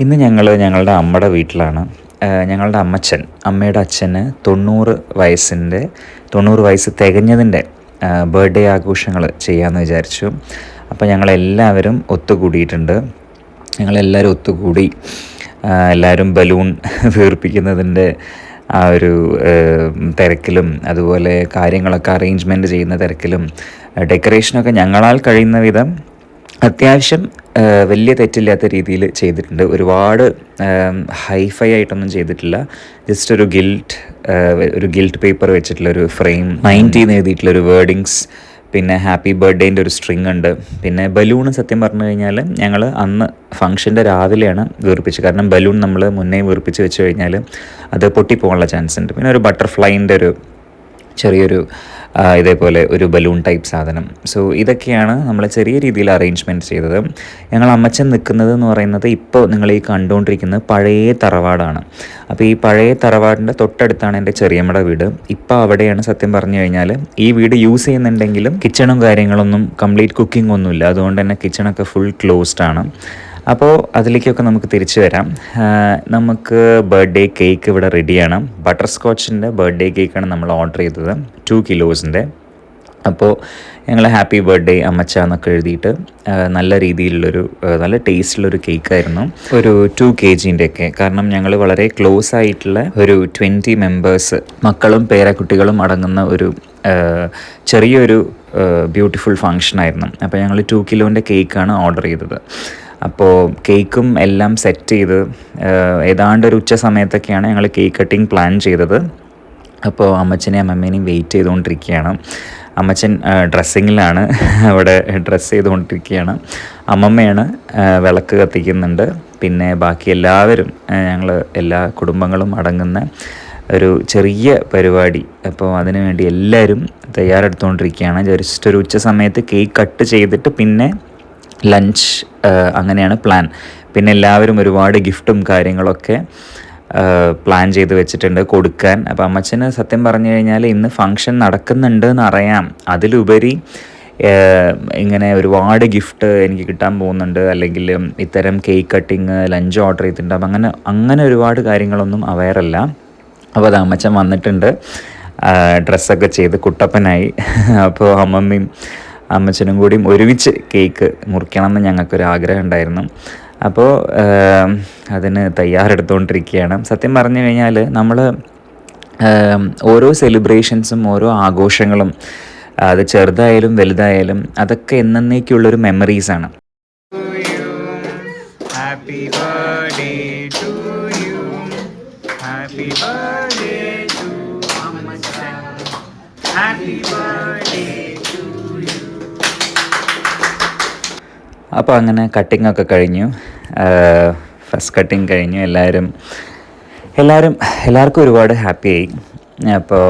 ഇന്ന് ഞങ്ങളുടെ അമ്മയുടെ വീട്ടിലാണ്. ഞങ്ങളുടെ അമ്മയുടെ അച്ഛന് 90 വയസ്സ് തികഞ്ഞതിൻ്റെ ബർത്ത്ഡേ ആഘോഷങ്ങൾ ചെയ്യാമെന്ന് വിചാരിച്ചു. അപ്പോൾ ഞങ്ങളെല്ലാവരും ഒത്തുകൂടിയിട്ടുണ്ട്. ഞങ്ങളെല്ലാവരും ഒത്തുകൂടി എല്ലാവരും ബലൂൺ വീർപ്പിക്കുന്നതിൻ്റെ ആ ഒരു തിരക്കിലും, അതുപോലെ കാര്യങ്ങളൊക്കെ അറേഞ്ച്മെൻറ്റ് ചെയ്യുന്ന തിരക്കിലും, ഡെക്കറേഷനൊക്കെ ഞങ്ങളാൽ കഴിയുന്ന വിധം അത്യാവശ്യം വലിയ തെറ്റില്ലാത്ത രീതിയിൽ ചെയ്തിട്ടുണ്ട്. ഒരുപാട് ഹൈഫൈ ആയിട്ടൊന്നും ചെയ്തിട്ടില്ല. ജസ്റ്റ് ഒരു ഗിൽറ്റ് പേപ്പർ വെച്ചിട്ടുള്ള ഒരു ഫ്രെയിം, 90 എഴുതിയിട്ടുള്ളൊരു വേർഡിങ്സ്, പിന്നെ ഹാപ്പി ബർത്ത്ഡേൻ്റെ ഒരു സ്ട്രിങ് ഉണ്ട്. പിന്നെ ബലൂൺ സത്യം പറഞ്ഞു കഴിഞ്ഞാൽ ഞങ്ങൾ അന്ന് ഫംഗ്ഷൻ്റെ രാവിലെയാണ് വീർപ്പിച്ചത്. കാരണം ബലൂൺ നമ്മൾ മുന്നേ വീർപ്പിച്ച് വെച്ച് കഴിഞ്ഞാൽ അത് പൊട്ടിപ്പോകാനുള്ള ചാൻസ് ഉണ്ട്. പിന്നെ ഒരു ബട്ടർഫ്ലൈൻ്റെ ഒരു ചെറിയൊരു ഇതേപോലെ ഒരു ബലൂൺ ടൈപ്പ് സാധനം. സോ ഇതൊക്കെയാണ് നമ്മൾ ചെറിയ രീതിയിൽ അറേഞ്ച്മെൻറ്റ് ചെയ്തത്. ഞങ്ങൾ അമ്മച്ചൻ നിൽക്കുന്നത് എന്ന് പറയുന്നത് ഇപ്പോൾ നിങ്ങൾ ഈ കണ്ടുകൊണ്ടിരിക്കുന്നത് പഴയ തറവാടാണ്. അപ്പോൾ ഈ പഴയ തറവാടിൻ്റെ തൊട്ടടുത്താണ് എൻ്റെ ചെറിയമ്മയുടെ വീട്. ഇപ്പോൾ അവിടെയാണ് സത്യം പറഞ്ഞു കഴിഞ്ഞാൽ ഈ വീട് യൂസ് ചെയ്യുന്നുണ്ടെങ്കിലും കിച്ചണും കാര്യങ്ങളൊന്നും കംപ്ലീറ്റ് കുക്കിംഗ് ഒന്നുമില്ല. അതുകൊണ്ട് തന്നെ കിച്ചണൊക്കെ ഫുൾ ക്ലോസ്ഡ് ആണ്. അപ്പോൾ അതിലേക്കൊക്കെ നമുക്ക് തിരിച്ചു വരാം. നമുക്ക് ബർത്ത്ഡേ കേക്ക് ഇവിടെ റെഡിയാണ്. ബട്ടർ സ്കോച്ചിൻ്റെ ബർത്ത്ഡേ കേക്കാണ് നമ്മൾ ഓർഡർ ചെയ്തത്, 2 കിലോസിൻ്റെ. അപ്പോൾ ഞങ്ങൾ ഹാപ്പി ബർത്ത്ഡേ അമ്മച്ച എന്നൊക്കെ എഴുതിയിട്ട് നല്ല രീതിയിലുള്ളൊരു നല്ല ടേസ്റ്റുള്ളൊരു കേക്കായിരുന്നു. ഒരു 2 kgൻ്റെയൊക്കെ. കാരണം ഞങ്ങൾ വളരെ ക്ലോസ് ആയിട്ടുള്ള ഒരു 20 മെമ്പേഴ്സ്, മക്കളും പേരക്കുട്ടികളും അടങ്ങുന്ന ഒരു ചെറിയൊരു ബ്യൂട്ടിഫുൾ ഫങ്ഷനായിരുന്നു. അപ്പോൾ ഞങ്ങൾ 2 കിലോൻ്റെ കേക്കാണ് ഓർഡർ ചെയ്തത്. അപ്പോൾ കേക്കും എല്ലാം സെറ്റ് ചെയ്ത് ഏതാണ്ട് ഒരു ഉച്ച സമയത്തൊക്കെയാണ് ഞങ്ങൾ കേക്ക് കട്ടിങ് പ്ലാൻ ചെയ്തത്. അപ്പോൾ അമ്മച്ചനെയും അമ്മമ്മേനെയും വെയിറ്റ് ചെയ്തുകൊണ്ടിരിക്കുകയാണ്. അമ്മച്ചൻ ഡ്രസ്സിങ്ങിലാണ്, അവിടെ ഡ്രസ്സ് ചെയ്തുകൊണ്ടിരിക്കുകയാണ്. അമ്മമ്മയാണ് വിളക്ക് കത്തിക്കുന്നുണ്ട്. പിന്നെ ബാക്കി എല്ലാവരും ഞങ്ങൾ എല്ലാ കുടുംബങ്ങളും അടങ്ങുന്ന ഒരു ചെറിയ പരിപാടി. അപ്പോൾ അതിനു വേണ്ടി എല്ലാവരും തയ്യാറെടുത്തുകൊണ്ടിരിക്കുകയാണ്. ജസ്റ്റ് ഒരു ഉച്ച സമയത്ത് കേക്ക് കട്ട് ചെയ്തിട്ട് പിന്നെ ലഞ്ച്, അങ്ങനെയാണ് പ്ലാൻ. പിന്നെ എല്ലാവരും ഒരുപാട് ഗിഫ്റ്റും കാര്യങ്ങളൊക്കെ പ്ലാൻ ചെയ്ത് വെച്ചിട്ടുണ്ട് കൊടുക്കാൻ. അപ്പോൾ അമ്മച്ചന് സത്യം പറഞ്ഞു കഴിഞ്ഞാൽ ഇന്ന് ഫങ്ഷൻ നടക്കുന്നുണ്ട് എന്നറിയാം, അതിലുപരി ഇങ്ങനെ ഒരുപാട് ഗിഫ്റ്റ് എനിക്ക് കിട്ടാൻ പോകുന്നുണ്ട്, അല്ലെങ്കിൽ ഇത്തരം കേക്ക് കട്ടിങ്, ലഞ്ച് ഓർഡർ ചെയ്തിട്ടുണ്ടാകും, അങ്ങനെ ഒരുപാട് കാര്യങ്ങളൊന്നും അവയറല്ല. അപ്പോൾ അത് അമ്മച്ചൻ വന്നിട്ടുണ്ട്, ഡ്രസ്സൊക്കെ ചെയ്ത് കുട്ടപ്പനായി. അപ്പോൾ അമ്മച്ചനും കൂടിയും ഒരുമിച്ച് കേക്ക് മുറിക്കണം എന്ന് ഞങ്ങൾക്കൊരാഗ്രഹം ഉണ്ടായിരുന്നു. അപ്പോൾ അതിന് തയ്യാറെടുത്തുകൊണ്ടിരിക്കുകയാണ്. സത്യം പറഞ്ഞു കഴിഞ്ഞാൽ നമ്മൾ ഓരോ സെലിബ്രേഷൻസും ഓരോ ആഘോഷങ്ങളും, അത് ചെറുതായാലും വലുതായാലും, അതൊക്കെ എന്നേക്കുള്ളൊരു മെമ്മറീസാണ്. Happy birthday to you, happy birthday to അമ്മച്ചൻ, ഹാപ്പി ബർത്ത്ഡേ. അപ്പോൾ അങ്ങനെ കട്ടിങ്ങൊക്കെ കഴിഞ്ഞു, ഫസ്റ്റ് കട്ടിങ് കഴിഞ്ഞു. എല്ലാവർക്കും ഒരുപാട് ഹാപ്പിയായി. അപ്പോൾ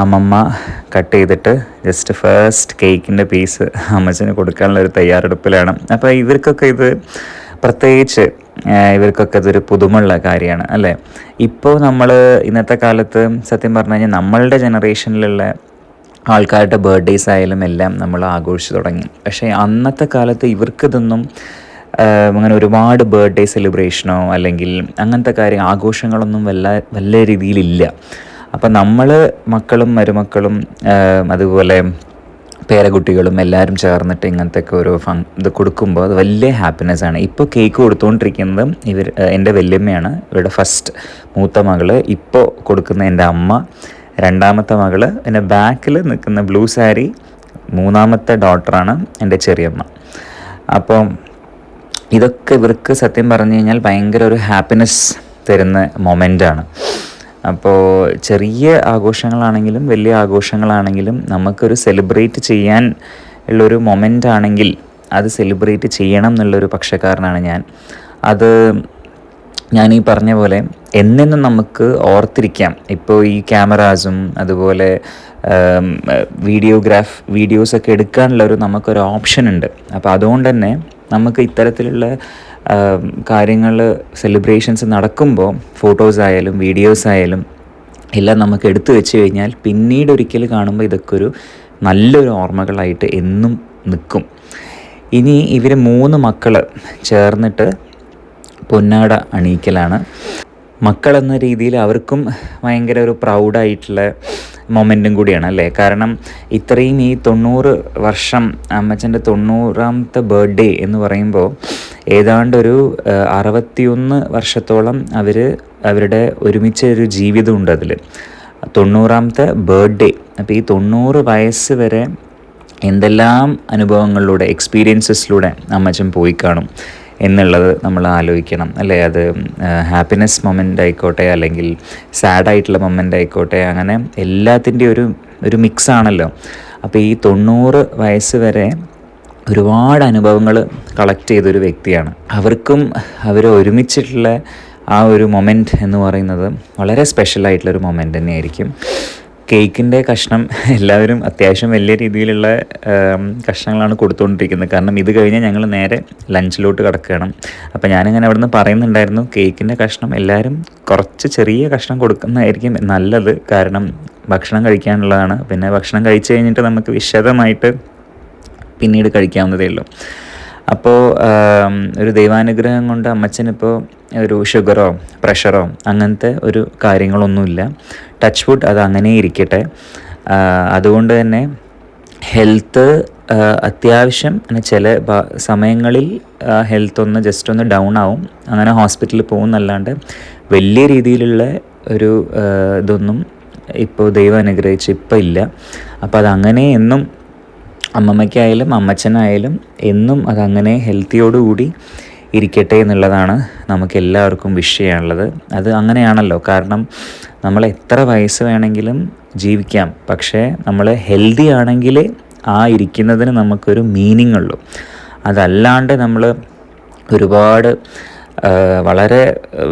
അമ്മമ്മ കട്ട് ചെയ്തിട്ട് ജസ്റ്റ് ഫസ്റ്റ് കേക്കിൻ്റെ പീസ് അമ്മച്ചന് കൊടുക്കാനുള്ളൊരു തയ്യാറെടുപ്പിലാണ്. അപ്പോൾ ഇവർക്കൊക്കെ ഇതൊരു പുതുമുള്ള കാര്യമാണ് അല്ലേ. ഇപ്പോൾ നമ്മൾ ഇന്നത്തെ കാലത്ത് സത്യം പറഞ്ഞു കഴിഞ്ഞാൽ നമ്മളുടെ ജനറേഷനിലുള്ള ആൾക്കാരുടെ ബർത്ത്ഡേയ്സ് ആയാലും എല്ലാം നമ്മൾ ആഘോഷിച്ച് തുടങ്ങി. പക്ഷേ അന്നത്തെ കാലത്ത് ഇവർക്കിതൊന്നും അങ്ങനെ ഒരുപാട് ബർത്ത്ഡേ സെലിബ്രേഷനോ അല്ലെങ്കിൽ അങ്ങനത്തെ ആഘോഷങ്ങളൊന്നും വല്ല രീതിയിലില്ല. അപ്പം നമ്മൾ മക്കളും മരുമക്കളും അതുപോലെ പേരക്കുട്ടികളും എല്ലാവരും ചേർന്നിട്ട് ഇങ്ങനത്തെയൊക്കെ ഓരോ ഇത് കൊടുക്കുമ്പോൾ അത് വലിയ ഹാപ്പിനെസ്സാണ്. ഇപ്പോൾ കേക്ക് കൊടുത്തുകൊണ്ടിരിക്കുന്നത് എൻ്റെ വല്യമ്മയാണ്, ഇവരുടെ ഫസ്റ്റ് മൂത്ത മകള്. ഇപ്പോൾ കൊടുക്കുന്ന എൻ്റെ അമ്മ, രണ്ടാമത്തെ മകള്, പിന്നെ ബാക്കിൽ നിൽക്കുന്ന ബ്ലൂ സാരി മൂന്നാമത്തെ ഡോട്ടറാണ് എൻ്റെ ചെറിയമ്മ. അപ്പം ഇതൊക്കെ ഇവർക്ക് സത്യം പറഞ്ഞു കഴിഞ്ഞാൽ ഭയങ്കര ഒരു ഹാപ്പിനെസ് തരുന്ന മൊമെൻ്റാണ്. അപ്പോൾ ചെറിയ ആഘോഷങ്ങളാണെങ്കിലും വലിയ ആഘോഷങ്ങളാണെങ്കിലും നമുക്കൊരു സെലിബ്രേറ്റ് ചെയ്യാൻ ഉള്ളൊരു മൊമെൻ്റ് ആണെങ്കിൽ അത് സെലിബ്രേറ്റ് ചെയ്യണം എന്നുള്ളൊരു പക്ഷക്കാരനാണ് ഞാൻ. ഞാൻ ഈ പറഞ്ഞ പോലെ എന്നെന്നും നമുക്ക് ഓർത്തിരിക്കാം. ഇപ്പോൾ ഈ ക്യാമറാസും അതുപോലെ വീഡിയോസൊക്കെ എടുക്കാനുള്ളൊരു നമുക്കൊരു ഓപ്ഷൻ ഉണ്ട്. അപ്പോൾ അതുകൊണ്ട് തന്നെ നമുക്ക് ഇത്തരത്തിലുള്ള കാര്യങ്ങൾ, സെലിബ്രേഷൻസ് നടക്കുമ്പോൾ ഫോട്ടോസ് ആയാലും വീഡിയോസ് ആയാലും എല്ലാം നമുക്ക് എടുത്തു വെച്ച് കഴിഞ്ഞാൽ പിന്നീട് ഒരിക്കൽ കാണുമ്പോൾ ഇതൊക്കെ നല്ലൊരു ഓർമ്മകളായിട്ട് എന്നും നിൽക്കും. ഇനി ഇവർ 3 മക്കൾ ചേർന്നിട്ട് പൊന്നാട അണിയിക്കലാണ്. മക്കളെന്ന രീതിയിൽ അവർക്കും ഭയങ്കര ഒരു പ്രൗഡായിട്ടുള്ള മൊമെൻറ്റും കൂടിയാണ് അല്ലേ. കാരണം ഇത്രയും ഈ 90 വർഷം അമ്മച്ചൻ്റെ 90ാമത്തെ ബർത്ത്ഡേ എന്ന് പറയുമ്പോൾ ഏതാണ്ടൊരു 61 വർഷത്തോളം അവരുടെ ഒരുമിച്ച ഒരു ജീവിതമുണ്ട് അതിൽ. 90ാമത്തെ ബർത്ത്ഡേ. അപ്പോൾ ഈ 90 വയസ്സ് വരെ എന്തെല്ലാം അനുഭവങ്ങളിലൂടെ എക്സ്പീരിയൻസസിലൂടെ അമ്മച്ചൻ പോയി കാണും എന്നുള്ളത് നമ്മൾ ആലോചിക്കണം അല്ലേ. അത് ഹാപ്പിനെസ് മൊമെൻ്റ് ആയിക്കോട്ടെ, അല്ലെങ്കിൽ സാഡായിട്ടുള്ള മൊമെൻ്റ് ആയിക്കോട്ടെ, അങ്ങനെ എല്ലാത്തിൻ്റെ ഒരു മിക്സാണല്ലോ. അപ്പോൾ ഈ 90 വയസ്സ് വരെ ഒരുപാട് അനുഭവങ്ങൾ കളക്ട് ചെയ്തൊരു വ്യക്തിയാണ്. അവർക്കും അവർ ഒരുമിച്ചിട്ടുള്ള ആ ഒരു മൊമെൻറ്റ് എന്ന് പറയുന്നത് വളരെ സ്പെഷ്യലായിട്ടുള്ളൊരു മൊമെൻറ്റ് തന്നെയായിരിക്കും. കേക്കിൻ്റെ കഷ്ണം എല്ലാവരും അത്യാവശ്യം വലിയ രീതിയിലുള്ള കഷ്ണങ്ങളാണ് കൊടുത്തുകൊണ്ടിരിക്കുന്നത്. കാരണം ഇത് കഴിഞ്ഞാൽ ഞങ്ങൾ നേരെ ലഞ്ചിലോട്ട് കിടക്കുകയാണ്. അപ്പോൾ ഞാനിങ്ങനെ അവിടെ നിന്ന് പറയുന്നുണ്ടായിരുന്നു, കേക്കിൻ്റെ കഷ്ണം എല്ലാവരും കുറച്ച് ചെറിയ കഷ്ണം കൊടുക്കുന്നതായിരിക്കും നല്ലത്. കാരണം ഭക്ഷണം കഴിക്കാനുള്ളതാണ്. പിന്നെ ഭക്ഷണം കഴിച്ച് കഴിഞ്ഞിട്ട് നമുക്ക് വിശദമായിട്ട് പിന്നീട് കഴിക്കാവുന്നതേ ഉള്ളൂ. അപ്പോൾ ഒരു ദൈവാനുഗ്രഹം കൊണ്ട് അമ്മച്ചനിപ്പോൾ ഒരു ഷുഗറോ പ്രഷറോ അങ്ങനത്തെ ഒരു കാര്യങ്ങളൊന്നുമില്ല. ടച്ച് വുഡ് അത് അങ്ങനെ ഇരിക്കട്ടെ. അതുകൊണ്ട് തന്നെ ഹെൽത്ത് അത്യാവശ്യം ചില സമയങ്ങളിൽ ഹെൽത്ത് ജസ്റ്റ് ഒന്ന് ഡൗൺ ആവും. അങ്ങനെ ഹോസ്പിറ്റലിൽ പോകുന്നല്ലാണ്ട് വലിയ രീതിയിലുള്ള ഒരു ഇതൊന്നും ഇപ്പോൾ ദൈവം അനുഗ്രഹിച്ച് ഇപ്പോൾ ഇല്ല. അപ്പോൾ അതങ്ങനെ എന്നും അമ്മമ്മയ്ക്കായാലും അമ്മച്ചനായാലും എന്നും അതങ്ങനെ ഹെൽത്തിയോടുകൂടി ഇരിക്കട്ടെ എന്നുള്ളതാണ് നമുക്ക് എല്ലാവർക്കും വിഷ് ചെയ്യാനുള്ളത്. അത് അങ്ങനെയാണല്ലോ. കാരണം നമ്മൾ എത്ര വയസ്സ് വേണമെങ്കിലും ജീവിക്കാം, പക്ഷേ നമ്മൾ ഹെൽത്തി ആണെങ്കിൽ ആ ഇരിക്കുന്നതിന് നമുക്കൊരു മീനിങ് ഉള്ളൂ. അതല്ലാണ്ട് നമ്മൾ ഒരുപാട് വളരെ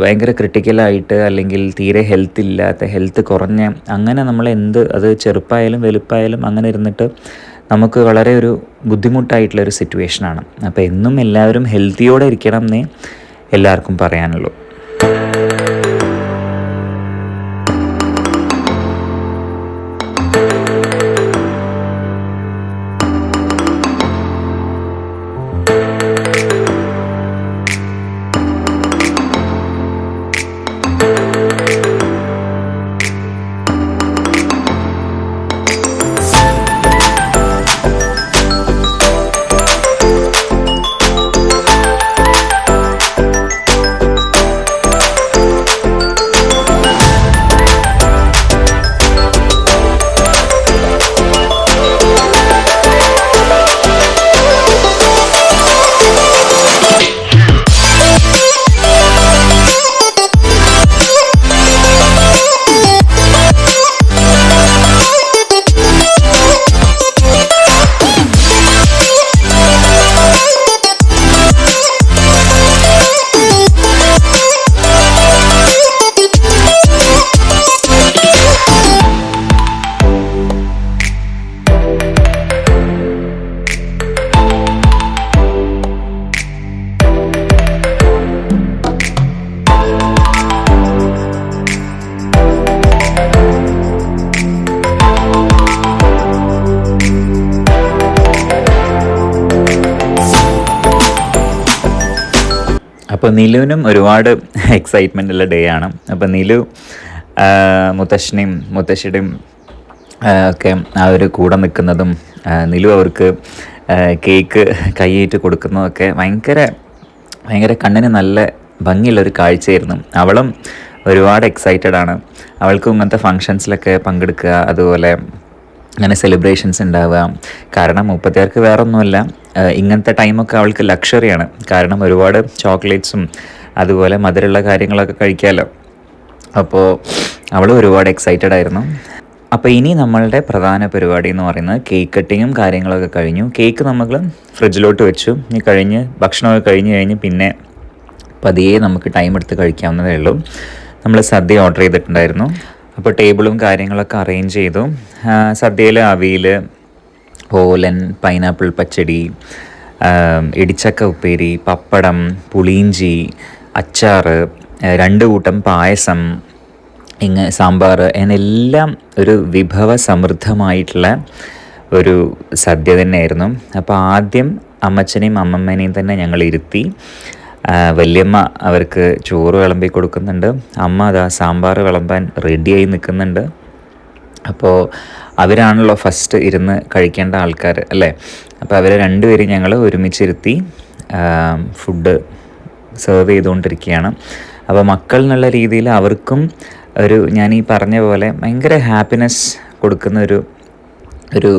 ഭയങ്കര ക്രിട്ടിക്കലായിട്ട്, അല്ലെങ്കിൽ തീരെ ഹെൽത്ത് കുറഞ്ഞ അങ്ങനെ നമ്മൾ അത് ചെറുപ്പമായാലും വലുപ്പമായാലും അങ്ങനെ ഇരുന്നിട്ട് നമുക്ക് വളരെ ഒരു ബുദ്ധിമുട്ടായിട്ടുള്ളൊരു സിറ്റുവേഷനാണ്. അപ്പോൾ എന്നും എല്ലാവരും ഹെൽത്തിയോടെ ഇരിക്കണം എന്നേ എല്ലാവർക്കും പറയാനുള്ളൂ. അപ്പോൾ നിലുവിനും ഒരുപാട് എക്സൈറ്റ്മെൻ്റ് ഉള്ള ഡേ ആണ്. അപ്പോൾ നിലു മുത്തശ്ശനെയും മുത്തശ്ശിയുടെയും ഒക്കെ ആ ഒരു കൂടെ നിൽക്കുന്നതും നിലു അവർക്ക് കേക്ക് കൈയേറ്റ് കൊടുക്കുന്നതൊക്കെ ഭയങ്കര കണ്ണിന് നല്ല ഭംഗിയുള്ളൊരു കാഴ്ചയായിരുന്നു. അവളും ഒരുപാട് എക്സൈറ്റഡ് ആണ്. അവൾക്കും ഇങ്ങനത്തെ ഫങ്ഷൻസിലൊക്കെ പങ്കെടുക്കുക, അതുപോലെ അങ്ങനെ സെലിബ്രേഷൻസ് ഉണ്ടാവുക. കാരണം 36 വേറെ ഒന്നുമല്ല, ഇങ്ങനത്തെ ടൈമൊക്കെ അവൾക്ക് ലക്ഷറിയാണ്. കാരണം ഒരുപാട് ചോക്ലേറ്റ്സും അതുപോലെ മധുരമുള്ള കാര്യങ്ങളൊക്കെ കഴിക്കാമല്ലോ. അപ്പോൾ അവൾ ഒരുപാട് എക്സൈറ്റഡ് ആയിരുന്നു. അപ്പോൾ ഇനി നമ്മളുടെ പ്രധാന പരിപാടി എന്ന് പറയുന്നത് കേക്ക് കട്ടിങ്ങും കാര്യങ്ങളൊക്കെ കഴിഞ്ഞു. കേക്ക് നമ്മൾ ഫ്രിഡ്ജിലോട്ട് വെച്ചു. ഇനി ഭക്ഷണമൊക്കെ കഴിഞ്ഞ് പിന്നെ പതിയെ നമുക്ക് ടൈം എടുത്ത് കഴിക്കാവുന്നതേ ഉള്ളൂ. നമ്മൾ സദ്യ ഓർഡർ ചെയ്തിട്ടുണ്ടായിരുന്നു. അപ്പോൾ ടേബിളും കാര്യങ്ങളൊക്കെ അറേഞ്ച് ചെയ്തു. സദ്യയിൽ അവിയൽ, ഓലൻ, പൈനാപ്പിൾ പച്ചടി, ഇടിച്ചക്ക ഉപ്പേരി, പപ്പടം, പുളിയിഞ്ചി, അച്ചാർ, 2 കൂട്ടം പായസം, സാമ്പാർ, എന്നെല്ലാം ഒരു വിഭവ സമൃദ്ധമായിട്ടുള്ള ഒരു സദ്യ തന്നെയായിരുന്നു. അപ്പോൾ ആദ്യം അമ്മച്ചനെയും അമ്മമ്മേനെയും തന്നെ ഞങ്ങൾ ഇരുത്തി വല്യമ്മ അവർക്ക് ചോറ് വിളമ്പി കൊടുക്കുന്നുണ്ട്. അമ്മ അതാ സാമ്പാർ വിളമ്പാൻ റെഡിയായി നിൽക്കുന്നുണ്ട്. അപ്പോൾ അവരാണല്ലോ ഫസ്റ്റ് ഇരുന്ന് കഴിക്കേണ്ട ആൾക്കാർ അല്ലേ. അപ്പോൾ അവരെ രണ്ടുപേരും ഞങ്ങൾ ഒരുമിച്ചിരുത്തി ഫുഡ് സെർവ് ചെയ്തുകൊണ്ടിരിക്കുകയാണ്. അപ്പോൾ മക്കൾ എന്നുള്ള രീതിയിൽ അവർക്കും ഞാൻ ഈ പറഞ്ഞ പോലെ ഭയങ്കര ഹാപ്പിനെസ് കൊടുക്കുന്ന ഒരു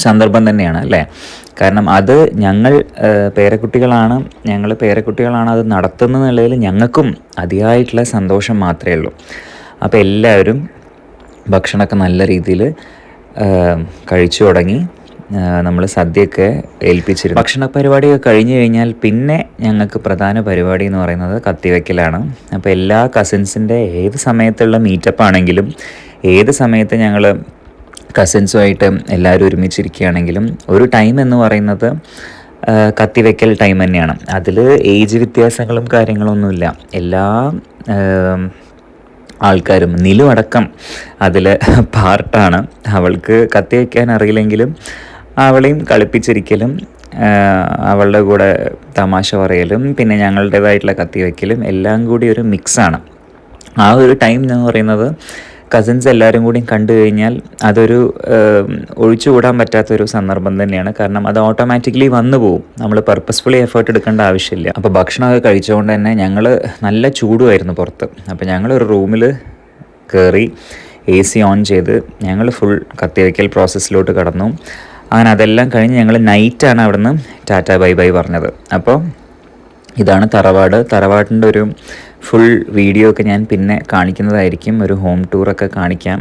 സന്ദർഭം തന്നെയാണ് അല്ലേ. കാരണം അത് ഞങ്ങൾ പേരക്കുട്ടികളാണ് അത് നടത്തുന്നതിൽ ഞങ്ങൾക്കും അതിയായിട്ടുള്ള സന്തോഷം മാത്രമേ ഉള്ളൂ. അപ്പോൾ എല്ലാവരും ഭക്ഷണമൊക്കെ നല്ല രീതിയിൽ കഴിച്ചു തുടങ്ങി. നമ്മൾ സദ്യയൊക്കെ ഏൽപ്പിച്ചിരുന്നു. ഭക്ഷണ പരിപാടിയൊക്കെ കഴിഞ്ഞ് കഴിഞ്ഞാൽ പിന്നെ ഞങ്ങൾക്ക് പ്രധാന പരിപാടി എന്ന് പറയുന്നത് കത്തിവെക്കലാണ്. അപ്പോൾ എല്ലാ കസിൻസിൻ്റെ ഏത് സമയത്തുള്ള മീറ്റപ്പ് ആണെങ്കിലും, ഏത് സമയത്ത് ഞങ്ങൾ കസിൻസുമായിട്ട് എല്ലാവരും ഒരുമിച്ചിരിക്കുകയാണെങ്കിലും ഒരു ടൈം എന്ന് പറയുന്നത് കത്തിവെക്കൽ ടൈം തന്നെയാണ്. അതിൽ ഏജ് വ്യത്യാസങ്ങളും കാര്യങ്ങളൊന്നുമില്ല. എല്ലാ ആൾക്കാരും നിലുവടക്കം അതിൽ പാർട്ടാണ്. അവൾക്ക് കത്തി വയ്ക്കാൻ അറിയില്ലെങ്കിലും അവളെയും കളിപ്പിച്ചിരിക്കലും അവളുടെ കൂടെ തമാശ പറയലും പിന്നെ ഞങ്ങളുടേതായിട്ടുള്ള കത്തി വയ്ക്കലും എല്ലാം കൂടി ഒരു മിക്സാണ്. ആ ഒരു ടൈം എന്ന് പറയുന്നത് കസിൻസ് എല്ലാവരും കൂടി കണ്ടു കഴിഞ്ഞാൽ അതൊരു ഒഴിച്ചുകൂടാൻ പറ്റാത്തൊരു സന്ദർഭം തന്നെയാണ്. കാരണം അത് ഓട്ടോമാറ്റിക്കലി വന്നു പോകും. നമ്മൾ പർപ്പസ്ഫുള്ളി എഫേർട്ട് എടുക്കേണ്ട ആവശ്യമില്ല. അപ്പോൾ ഭക്ഷണമൊക്കെ കഴിച്ചുകൊണ്ട് തന്നെ ഞങ്ങൾ നല്ല ചൂടുമായിരുന്നു പുറത്ത്. അപ്പോൾ ഞങ്ങളൊരു റൂമിൽ കയറി AC ഓൺ ചെയ്ത് ഞങ്ങൾ ഫുൾ കത്തിവയ്ക്കൽ പ്രോസസ്സിലോട്ട് കടന്നു. അങ്ങനെ അതെല്ലാം കഴിഞ്ഞ് ഞങ്ങൾ നൈറ്റാണ് അവിടുന്ന് ടാറ്റ ബൈ ബൈ പറഞ്ഞത്. അപ്പോൾ ഇതാണ് തറവാടിൻ്റെ ഒരു ഫുൾ വീഡിയോ ഒക്കെ ഞാൻ പിന്നെ കാണിക്കുന്നതായിരിക്കും. ഒരു ഹോം ടൂറൊക്കെ കാണിക്കാം.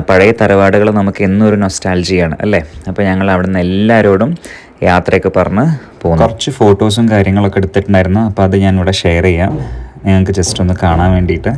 പഴയ തറവാടുകൾ നമുക്ക് എന്നും ഒരു നൊസ്റ്റാൾജിയാണ് അല്ലേ. അപ്പോൾ ഞങ്ങൾ അവിടുന്ന് എല്ലാവരോടും യാത്രയൊക്കെ പറഞ്ഞ് പോകുന്നു. കുറച്ച് ഫോട്ടോസും കാര്യങ്ങളൊക്കെ എടുത്തിട്ടുണ്ടായിരുന്നു. അപ്പോൾ അത് ഞാനിവിടെ ഷെയർ ചെയ്യാം നിങ്ങൾക്ക് ജസ്റ്റ് ഒന്ന് കാണാൻ വേണ്ടിയിട്ട്.